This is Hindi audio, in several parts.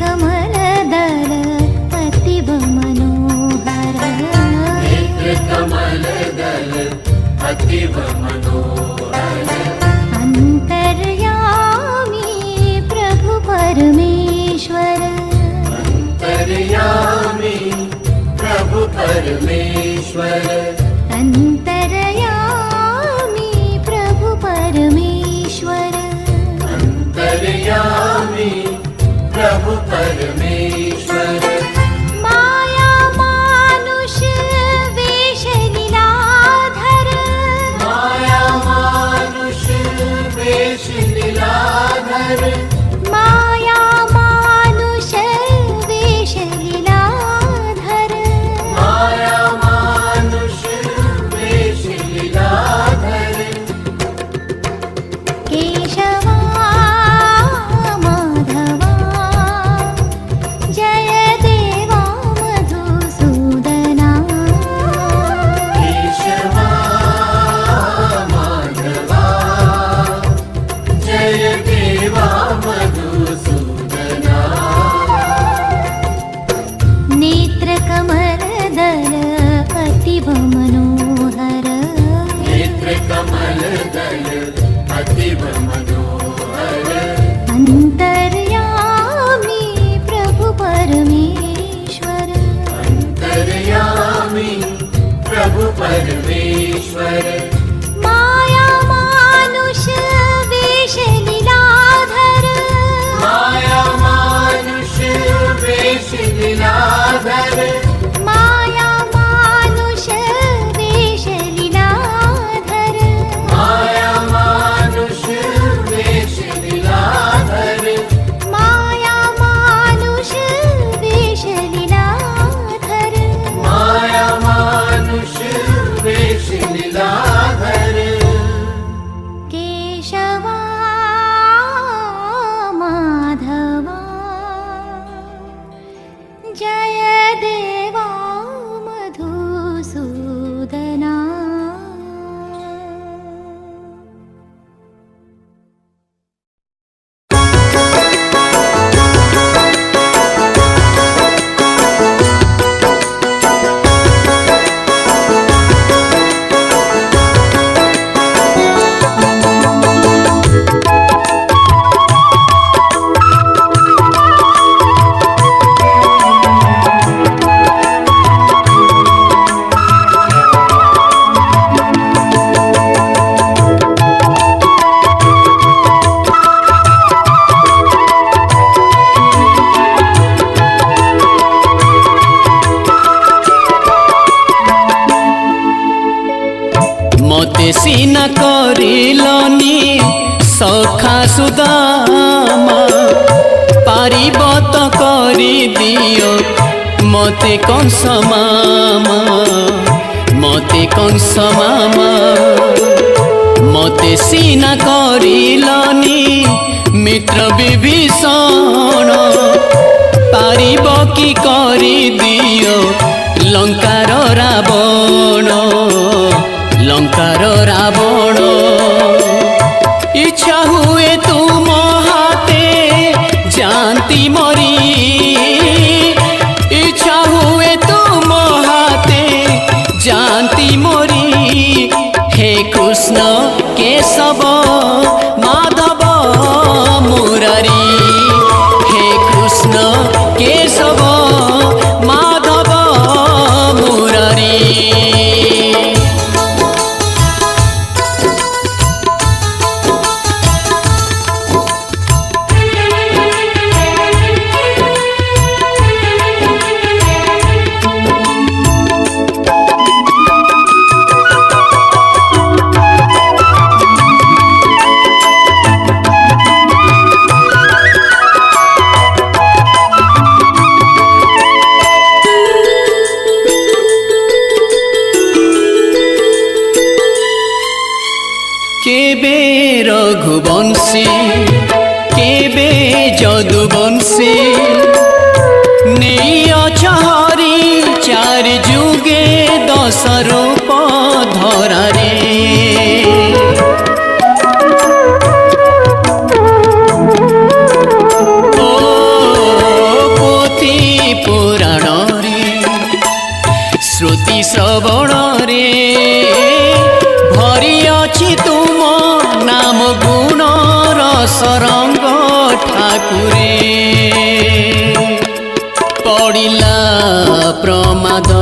नेत्रकमलदल अतीव मनोहर नेत्रकमलदल अतीव मनोहर अंतर्यामी प्रभु परमेश्वर अंतर्यामी प्रभु परमेश्वर अंतर्यामी प्रभु परमेश्वर अंतर्यामी प्रभु परमेश्वर माया मानुष वेश लीलाधर माया मानुष वेश लीलाधर माया मानुष वेश लीलाधर माया मानुष वेश लीलाधर केशवा माधवा जय देवा मधुसूदना केशवा माधवा जय देवा मधुसूदना नेत्रकमलदल अतीव मनोहर नेत्रकमलदल अतीव मनोहर अंतर्यामी प्रभु परमेश्वर अंतर्यामी प्रभु परमेश्वर माया मानुष वेश लीलाधर माया मानुष वेश लीलाधर माया मानुष वेश लीलाधर माया मानुष वेश लीलाधर माया मानुष वेश लीलाधर माया मानुष वेश लीलाधर केशवा माधवा जय देवा मधुसूदना मते सीना करिलनी सखा सुदामा पारिब तो करी दियो मते कंस मामा मते कंस मामा मते सीना करिलनी मित्र विभीषण पारिब कि करी दियो लंकार रावण लंकार रावण इच्छा हुए तुम हाथे जानती मरी इच्छा हुए तुम हाथे जानती मरी हे कृष्ण केशव माधव मुरारी हे कृष्ण केशव माधव मुरारी केबे रघुवंशी केबे जदुवंशी नहीं अचहरी चार जुगे दश रूप धरारे ओ नाद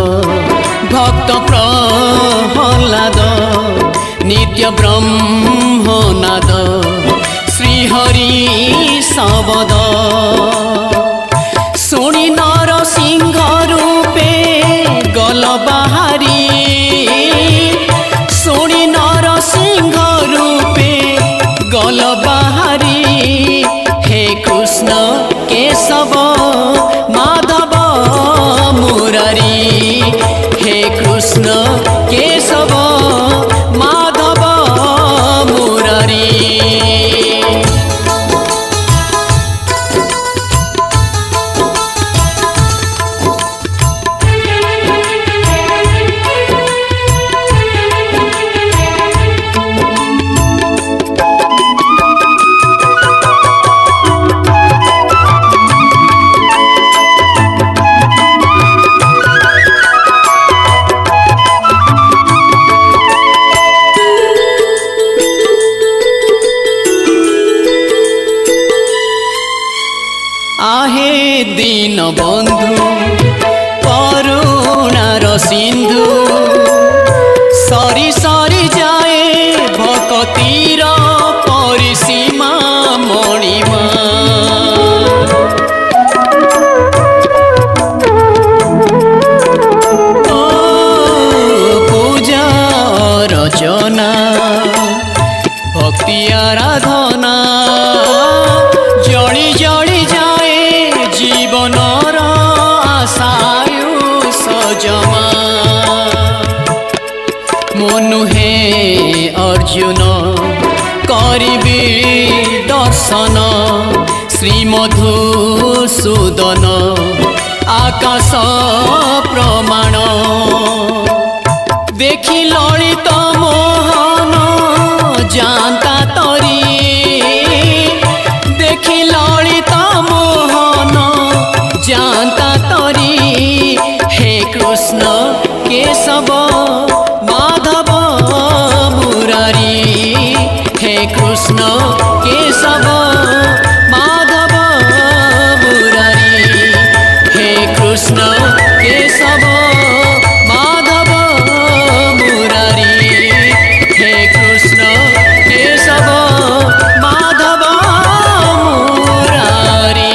भक्त प्रहलाद नित्य ब्रह्मनाद श्रीहरि शबद शुणी नरसिंह रूपे गल बाहारी शुणी नरसिंह रूपे गल बाहारी हे कृष्ण केशव माधव मुरारी हे कृष्ण केशव माधव मुरारी। आहे दीन बंधु करुणार सिंधु सरी सरी जाए भक्तिर परिसीमा मणिमा पूजा रचना भक्ति आराधना जड़ी जड़ी जाए जीवनर आशायु सजमा मनु हे अर्जुन करिबी दर्शन श्री मधुसूदन आकाश प्रमाण देखी ललित मोहन जानता तरी देखी ललित मोहन जानता तरी हे कृष्ण केशव माधव मुरारी हे कृष्ण केशव माधव मुरारी हे कृष्ण केशव माधव मुरारी हे कृष्ण केशव माधव मुरारी।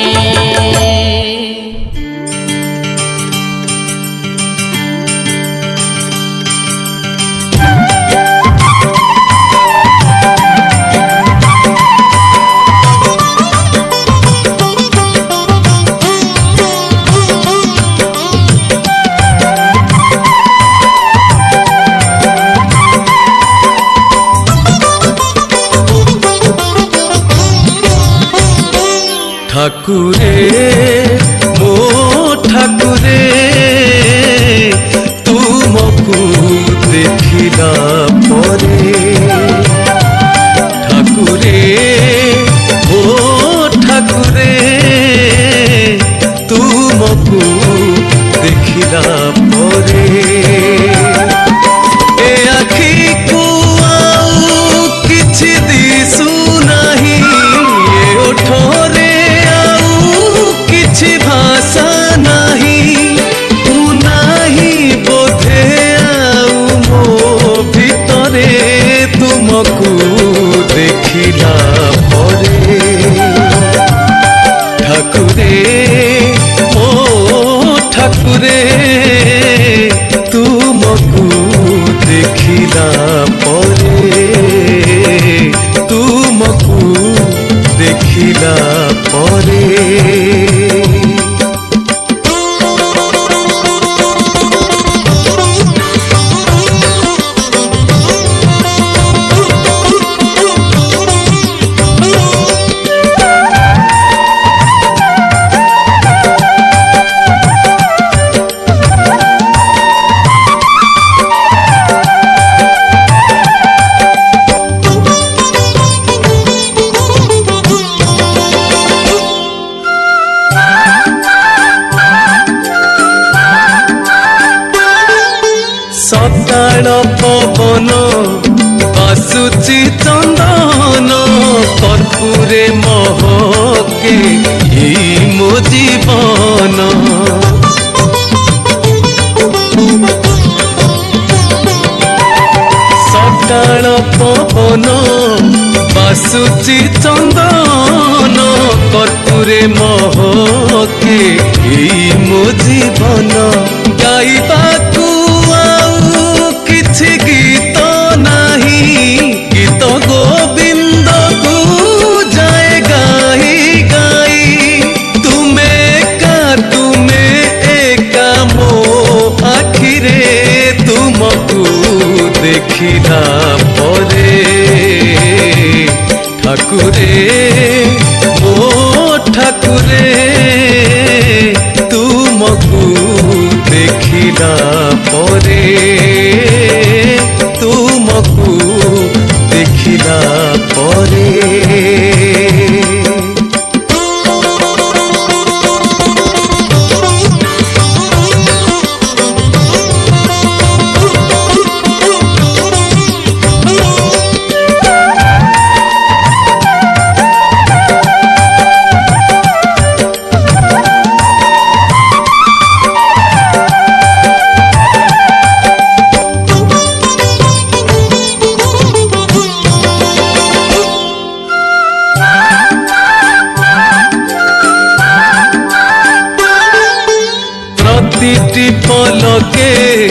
ठाकुरे मो ठाकुरे तुमको देखिला परे ठाकुरे ओ ठाकुरे तुमको देखिला परे ए आखि को आउ किछि दिसु नाही ए ओठरे किछि भाषा नाही तू नाही बोधे आउ मो भितरे तुमको देखिला परे ठाकुरे ओ ठाकुरे तुमको देखिला परे तुमको देखिला परे सकाळ पवन बासुची चंदन कर्पूरे महके ई मो जीवन पवन बासुची चंदन कर्पूरे महके एई मो जीवन गाइबाकू आउ किछि गीत नाही गीत गोविंद को जाए गाई गाई तुमे एका मो आखिरे तुमको देखिला परे ठाकुरे मो ठाकुरे तुमको देखिला परे तुमको देखिला परे पलके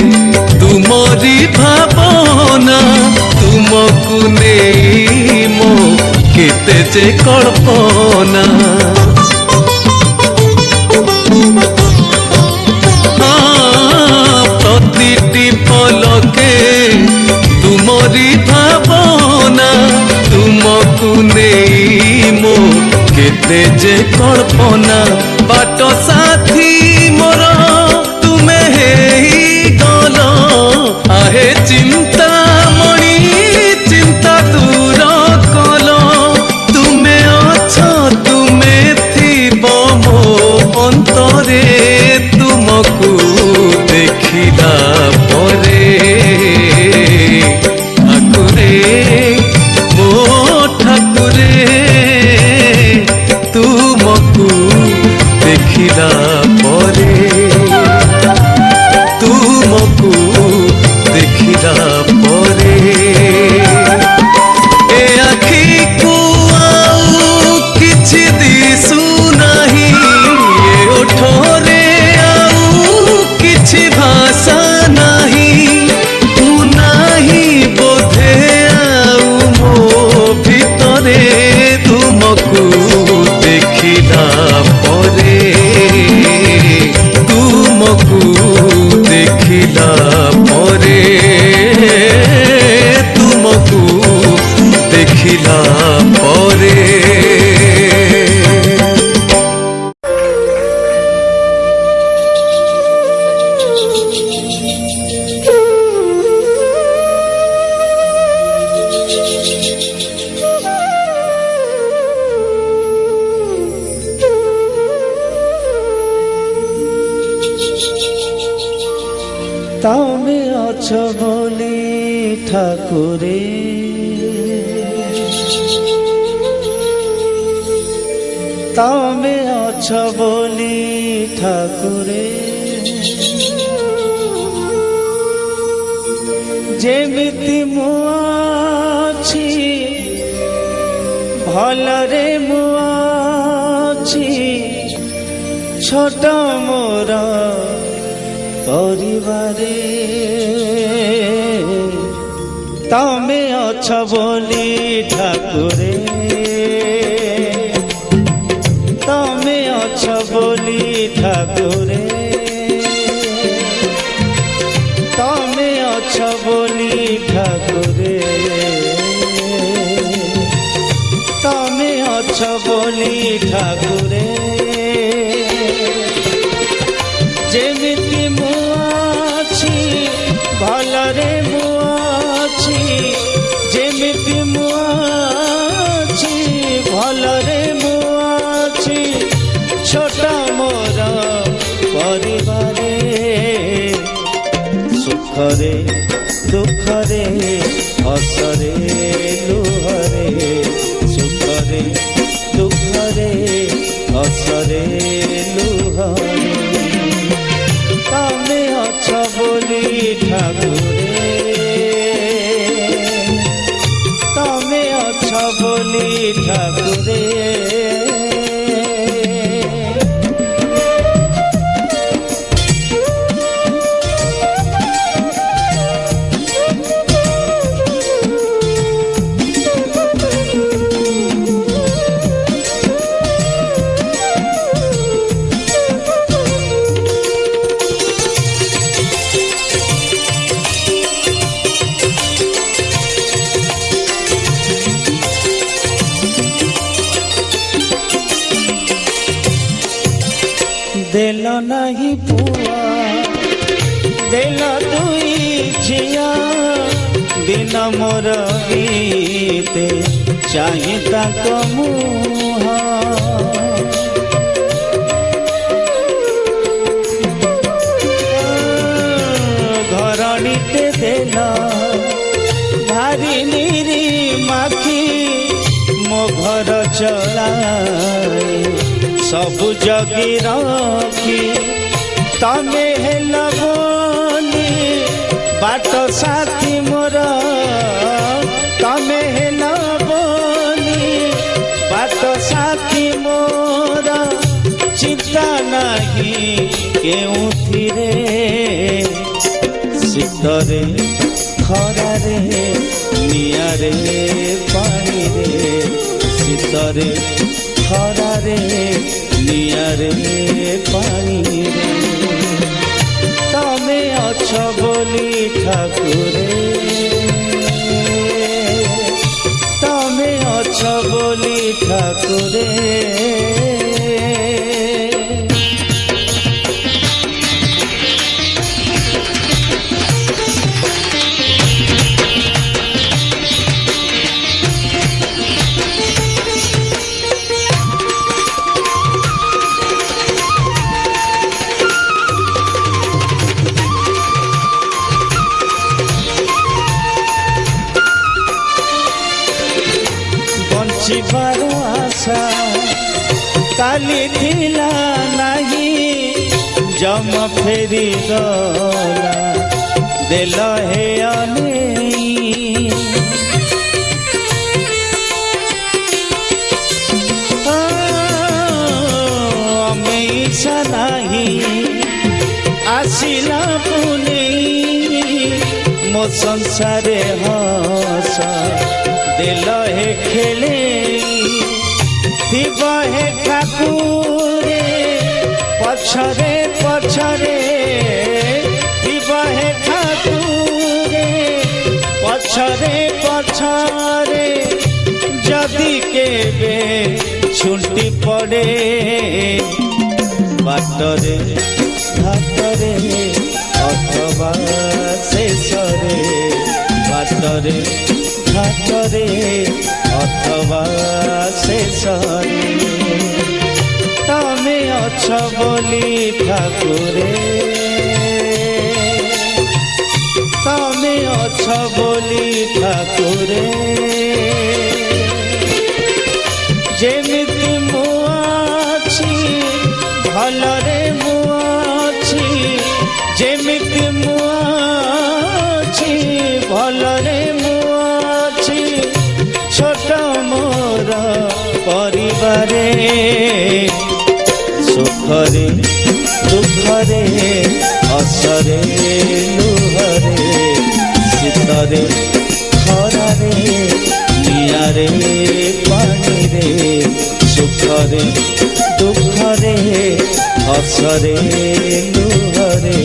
तुमरी भावना तुमको नहीं मो केते जे कल्पना प्रतिटी पलके तुमरी भावना तुमको नहीं मो केते जे कल्पना बाट साथी मोर आहे चिंता मणि चिंता दूर कल तुमे अच्छा तुमे थीब मो अंतरे तुमको देखिला परे ठाकुरे मो ठाकुरे तुमको देखिला परे तुमको देखिला परे ए आखि को आउ किछि दिसु नाही ए ओठरे आउ किछि भाषा नाही तू नाही बोधे आउ मो भितरे तुमको देखिला परे तुमको देखिला परे तुमको देखिला परे तमे अछ बोली ठाकुरे तमे अछ बोली ठाकुरे जेमिति मु अछि भलरे मु अछि छोट मोर परिवारे तमे अछ बोली ठाकुरे तमे अछ बोली ठाकुरे तमे अछ बोली ठाकुरे तमे अछ बोली ठाकुरे जेमिति मु अछि भलरे मु अछि जेमिति मु अछि भलरे मु अछि छोट मोर परिवारे सुखरे दुखरे हसरे लुहरे सुखरे दुखरे हसरे लुहरे तमे अछ बोली ठाकुरे ଠାକୁରେ देल नहीं पुआ देल दुई झिया दिन मोर गीते चाहे ताक मुह घरणीते देल भारी निरी माखी मो घर चलाए सबु जगी रखी तमे हेल बोली बाट साथी मोर तमे हेल बोली बाट साथी मोर चिंता नहीं केउथिरे शीतरे खरारे नियारे पानी रे शीतरे खरारे नियारे पानी रे तमे अछ बोली ठाकुरे तमे अछ बोली ठाकुरे बंचिबार आशा काली थिला नहीं जम फेरी गला देल हे अने अमेशा नहीं आसिला पुने मो संसारे हस दिल हे खेले थिब हे ठाकुरे पछरे पछरे थिब हे ठाकुरे पछरे पछरे जदि केबे छुंटी पड़े बाटरे घाटरे अथवा शेषरे बाटरे घाटरे अथवा शेषरे तमे अछ बोली ठाकुरे तमे अछ बोली ठाकुरे जेमिति मु अछि भलरे मु अछि जेमिति मु अछि भलरे मु अछि छोट मोर परिवारे सुखरे दुखरे हसरे लुहरे शीतरे खरारे नियारे पानी रे सुखरे दुखरे हसरे लुहरे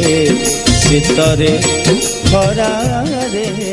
शीतरे खरारे।